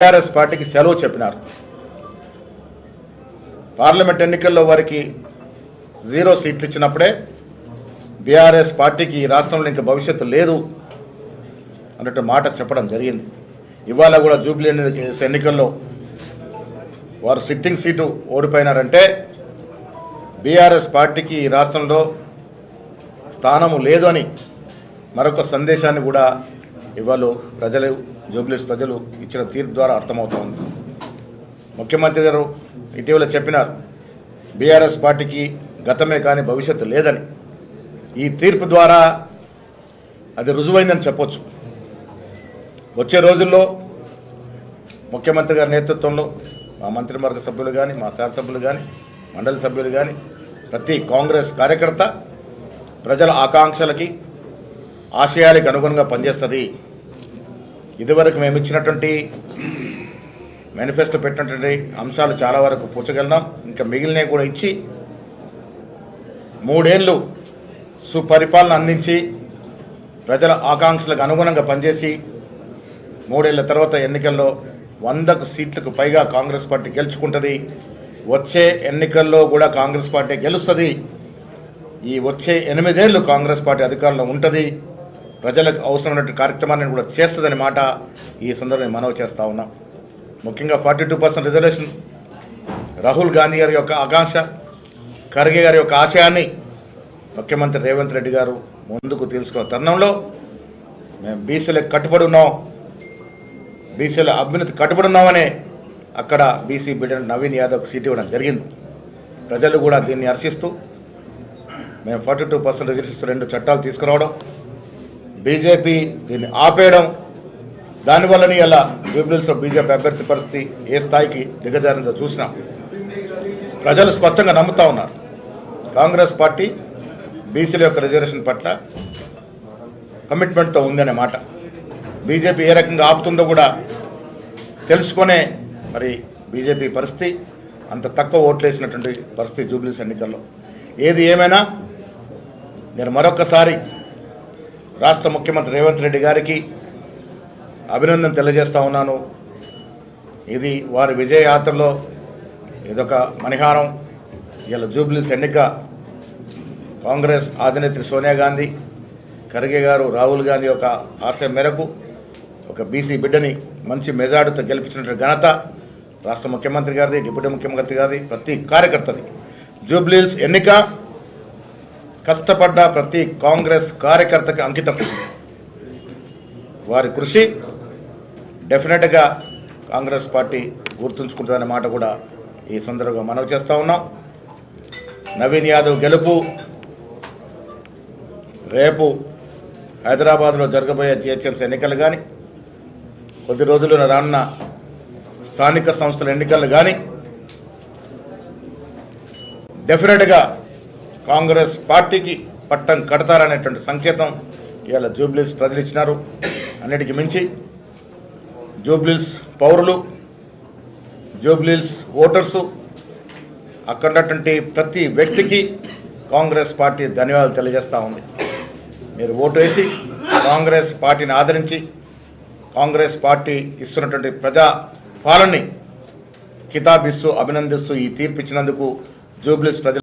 TRS పార్టీకి సెలవు చెప్పినారు. పార్లమెంట్ ఎన్నికల్లో వారికి 0 సీట్లు ఇచ్చినప్పుడే బీఆర్ఎస్ పార్టీకి ఈ రాష్ట్రంలో ఇంకా భవిష్యత్తు లేదు అన్నట్టు మాట చెప్పడం జరిగింది. ఇవాళ కూడా జూబ్లీ ఎన్నికల్లో వారు సిట్టింగ్ సీటు ఓడిపోయినారంటే బీఆర్ఎస్ పార్టీకి ఈ రాష్ట్రంలో స్థానము లేదు అని మరొక సందేశాన్ని కూడా ఇవాళ ప్రజలు జూబ్లీస్ ప్రజలు ఇచ్చిన తీర్పు ద్వారా అర్థమవుతోంది. ముఖ్యమంత్రి గారు ఇటీవల చెప్పినారు బీఆర్ఎస్ పార్టీకి గతమే కానీ భవిష్యత్తు లేదని. ఈ తీర్పు ద్వారా అది రుజువైందని చెప్పొచ్చు. వచ్చే రోజుల్లో ముఖ్యమంత్రి గారి నేతృత్వంలో మా మంత్రివర్గ సభ్యులు కానీ, మా శాసనసభ్యులు కానీ, మండలి సభ్యులు కానీ, ప్రతి కాంగ్రెస్ కార్యకర్త ప్రజల ఆకాంక్షలకి ఆశయాలకు అనుగుణంగా పనిచేస్తుంది. ఇదివరకు మేము ఇచ్చినటువంటి మేనిఫెస్టో పెట్టినటువంటి అంశాలు చాలా వరకు పూర్చగలిగినాం. ఇంకా మిగిలినవి కూడా ఇచ్చి 3 ఏళ్ళు సుపరిపాలన అందించి ప్రజల ఆకాంక్షలకు అనుగుణంగా పనిచేసి 3 ఏళ్ల తర్వాత ఎన్నికల్లో 100 సీట్లకు పైగా కాంగ్రెస్ పార్టీ గెలుచుకుంటుంది. వచ్చే ఎన్నికల్లో కూడా కాంగ్రెస్ పార్టీ గెలుస్తుంది. ఈ వచ్చే 8 ఏళ్ళు కాంగ్రెస్ పార్టీ అధికారంలో ఉంటుంది. ప్రజలకు అవసరమైన కార్యక్రమాన్ని కూడా చేస్తుందని మాట ఈ సందర్భంగా మనవి చేస్తూ ఉన్నాం. ముఖ్యంగా 42% రిజర్వేషన్ రాహుల్ గాంధీ గారి యొక్క ఆకాంక్ష, ఖర్గే గారి యొక్క ఆశయాన్ని ముఖ్యమంత్రి రేవంత్ రెడ్డి గారు ముందుకు తీసుకున్న తరుణంలో మేము బీసీలకు కట్టుబడి ఉన్నాం, బీసీల అభ్యున్నతి కట్టుబడి ఉన్నామనే అక్కడ బీసీ బిడ్డ నవీన్ యాదవ్కి సీట్ ఇవ్వడం జరిగింది. ప్రజలు కూడా దీన్ని హర్షిస్తూ మేము 42% రిజర్వేషన్ 2 చట్టాలు తీసుకురావడం, బీజేపీ దీన్ని ఆపేయడం, దానివల్లనే ఇలా జూబ్లీస్లో బీజేపీ అభ్యర్థి పరిస్థితి ఏ స్థాయికి దిగజారిందో చూసినాం. ప్రజలు స్పష్టంగా నమ్ముతా ఉన్నారు కాంగ్రెస్ పార్టీ బీసీల యొక్క రిజర్వేషన్ పట్ల కమిట్మెంట్తో ఉందనే మాట. బీజేపీ ఏ రకంగా ఆపుతుందో కూడా తెలుసుకునే మరి బీజేపీ పరిస్థితి అంత తక్కువ ఓట్లేసినటువంటి పరిస్థితి జూబ్లీస్ ఎన్నికల్లో. ఏది ఏమైనా నేను మరొకసారి రాష్ట్ర ముఖ్యమంత్రి రేవంత్ రెడ్డి గారికి అభినందన తెలియజేస్తూ ఉన్నాను. ఇది వారి విజయయాత్రలో ఇదొక మణిహారం. ఇలా జూబ్లీస్ ఎన్నిక కాంగ్రెస్ అధినేత్రి సోనియా గాంధీ, ఖర్గే గారు, రాహుల్ గాంధీ యొక్క ఆశయం మేరకు ఒక బీసీ బిడ్డని మంచి మెజార్టీతో గెలిపించినటువంటి ఘనత రాష్ట్ర ముఖ్యమంత్రి గారిది, డిప్యూటీ ముఖ్యమంత్రి గారిది, ప్రతి కార్యకర్తది. జూబ్లీస్ ఎన్నిక కష్టపడ్డ ప్రతి కాంగ్రెస్ కార్యకర్తకి అంకితం. వారి కృషి డెఫినెట్గా కాంగ్రెస్ పార్టీ గుర్తుంచుకుంటుందనే మాట కూడా ఈ సందర్భంగా మనవి చేస్తూ ఉన్నాం. నవీన్ యాదవ్ గెలుపు రేపు హైదరాబాద్లో జరగబోయే జిహెచ్ఎంసీ ఎన్నికలు కానీ, కొద్ది రోజుల్లో రానున్న స్థానిక సంస్థల ఎన్నికలు కానీ డెఫినెట్గా కాంగ్రెస్ పార్టీకి పట్టం కడతారనేటువంటి సంకేతం ఇవాళ జూబ్లీస్ ప్రజలు ఇచ్చినారు. అన్నిటికీ మించి జూబ్లీస్ పౌరులు, జూబ్లీస్ ఓటర్సు, అక్కడ ఉన్నటువంటి ప్రతి వ్యక్తికి కాంగ్రెస్ పార్టీ ధన్యవాదాలు తెలియజేస్తూ ఉంది. మీరు ఓటు వేసి కాంగ్రెస్ పార్టీని ఆదరించి కాంగ్రెస్ పార్టీ ఇస్తున్నటువంటి ప్రజా పాలనని కితాబిస్తూ అభినందిస్తూ ఈ తీర్పు ఇచ్చినందుకు జూబ్లీస్ ప్రజలు